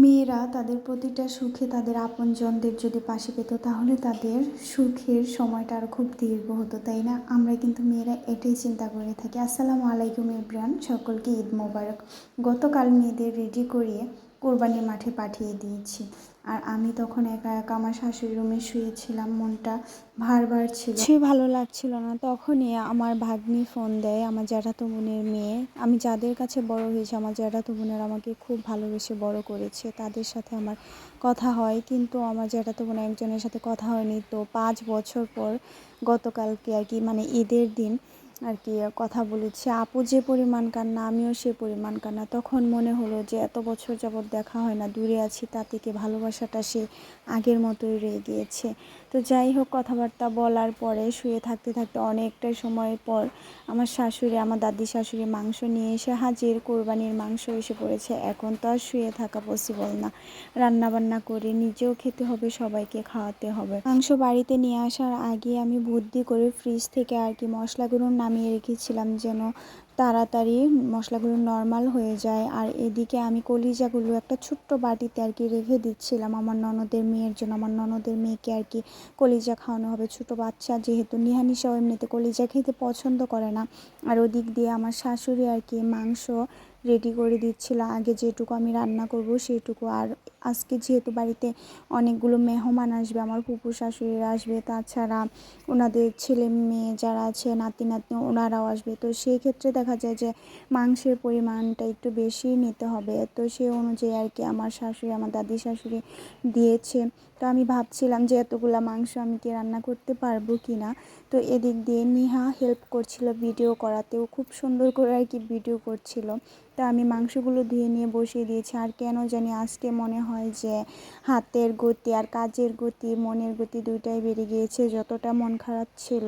মেয়েরা তাদের প্রতিটা সুখে তাদের আপনজনদের যদি পাশে পেত তাহলে তাদের সুখের সময়টা আরও খুব দীর্ঘ হতো, তাই না? আমরা কিন্তু মেয়েরা এটাই চিন্তা করে থাকি। আসসালামু আলাইকুম এভরিওয়ান, সকলকে ঈদ মোবারক। গতকাল মেয়েদের রেডি করিয়ে কোরবানির মাঠে পাঠিয়ে দিয়েছি, আর আমি তখন একা একা আমার শাশুড়ির রুমে শুয়েছিলাম। মনটা ভার ছিল, সে ভালো লাগছিল না। তখনই আমার ভাগ্নি ফোন দেয়, আমার জ্যাঠাতো বোনের মেয়ে। আমি যাদের কাছে বড় হয়েছি, আমার জ্যাঠাতো বোনের আমাকে খুব ভালোবেসে বড় করেছে, তাদের সাথে আমার কথা হয়। কিন্তু আমার জ্যাঠাতো বোন একজনের সাথে কথা হয়নি। তো 5 বছর পর গতকালকে আর কি, মানে ঈদের দিন আর কি কথা বলেছি। আপু যে পরিমাণ কান্না, আমিও সে পরিমাণ কান্না। তখন মনে হলো যে এত বছর যাবৎ দেখা হয় না, দূরে আছি, তা থেকে ভালোবাসাটা সে আগের মতোই রয়ে গিয়েছে। তো যাই হোক, কথাবার্তা বলার পরে শুয়ে থাকতে থাকতে অনেকটা সময় পর আমার শাশুড়ি, আমার দাদি শাশুড়ি মাংস নিয়ে এসে হাজির। কোরবানির মাংস এসে পড়েছে। এখন তো আর শুয়ে থাকা পসিবল না, রান্না বান্না করে নিজেও খেতে হবে, সবাইকে খাওয়াতে হবে। মাংস বাড়িতে নিয়ে আসার আগে আমি বুদ্ধি করে ফ্রিজ থেকে আর কি মশলাগুলো নামিয়ে রেখেছিলাম, যেন তাড়াতাড়ি মশলাগুলো নর্মাল হয়ে যায়। আর এদিকে আমি কলিজাগুলো একটা ছোট্ট বাটিতে আর কি রেখে দিচ্ছিলাম আমার ননদের মেয়ের জন্য। আমার ননদের মেয়েকে আর কি কলিজা খাওয়ানো হবে, ছোট বাচ্চা যেহেতু। নিহানিশাও এমনিতে কলিজা খেতে পছন্দ করে না। আর ওদিক দিয়ে আমার শাশুড়ি আর কি মাংস রেডি করে দিচ্ছিল, আগে যেটুকু আমি রান্না করব সেইটুকু। আর আজকে যেহেতু বাড়িতে অনেকগুলো মেহমান আসবে, আমার ফুপু শাশুড়িরা আসবে, তাছাড়া ওনাদের ছেলে মেয়ে যারা আছে, নাতি নাতনি, ওনারাও আসবে। তো সেই ক্ষেত্রে দেখা যায় যে মাংসের পরিমাণটা একটু বেশি নিতে হবে। তো সেই অনুযায়ী আর কি আমার শাশুড়ি, আমার দাদি শাশুড়ি দিয়েছে। তো আমি ভাবছিলাম যে এতগুলা মাংস আমি কি রান্না করতে পারবো কি না। তো এদিক দিয়ে নিহা হেল্প করছিল ভিডিও করাতেও, খুব সুন্দর করে আর কি ভিডিও করছিল। তো আমি মাংসগুলো ধুয়ে নিয়ে বসিয়ে দিয়েছি। আর কেন জানি আজকে মনে হয় যে হাতের গতি আর কাজের গতি, মনের গতি দুইটাই বেড়ে গিয়েছে। যতটা মন খারাপ ছিল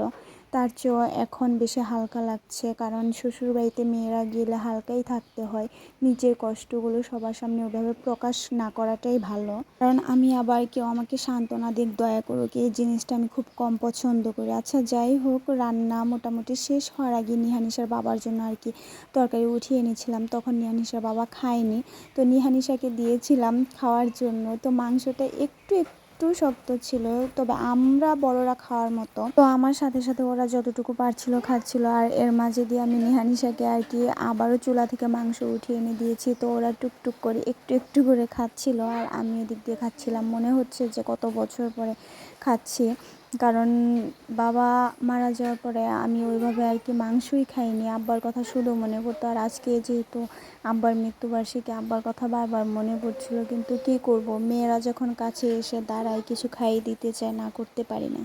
তার চেয়েও এখন বেশি হালকা লাগছে, কারণ শ্বশুরবাড়িতে মেয়েরা গেলে হালকাই থাকতে হয়। নিজের কষ্টগুলো সবার সামনে ওভাবে প্রকাশ না করাটাই ভালো, কারণ আমি আবার কেউ আমাকে সান্ত্বনা দিক, দয়া করুক, এই জিনিসটা আমি খুব কম পছন্দ করি। আচ্ছা যাই হোক, রান্না মোটামুটি শেষ হওয়ার আগে নিহানিশার বাবার জন্য আর কি তরকারি উঠিয়ে নিয়েছিলাম। তখন নিহানিশার বাবা খায়নি, তো নিহানিশাকে দিয়েছিলাম খাওয়ার জন্য। তো মাংসটা একটু শক্ত ছিল, তবে আমরা বড়রা খাওয়ার মতো। তো আমার সাথে সাথে ওরা যতটুকু পারছিল খাচ্ছিল। আর এর মাঝে দিয়ে আমি নিহানিশাকে আর কি আবারও চুলা থেকে মাংস উঠিয়ে এনে দিয়েছি। তো ওরা টুকটুক করে একটু করে খাচ্ছিল, আর আমি এদিক দিয়ে খাচ্ছিলাম। মনে হচ্ছে যে কত বছর পরে খাচ্ছি, কারণ বাবা মারা যাওয়ার পরে আমি ওইভাবে আর কি মাংসই খাইনি। আব্বার কথা শুধু মনে পড়তো। আর আজকে যেহেতু আব্বার মৃত্যুবার্ষিকী, আব্বার কথা বারবার মনে পড়ছিল। কিন্তু কী করব, মেয়েরা যখন কাছে এসে দাঁড়ায়, কিছু খাইয়ে দিতে চায়, না করতে পারি না।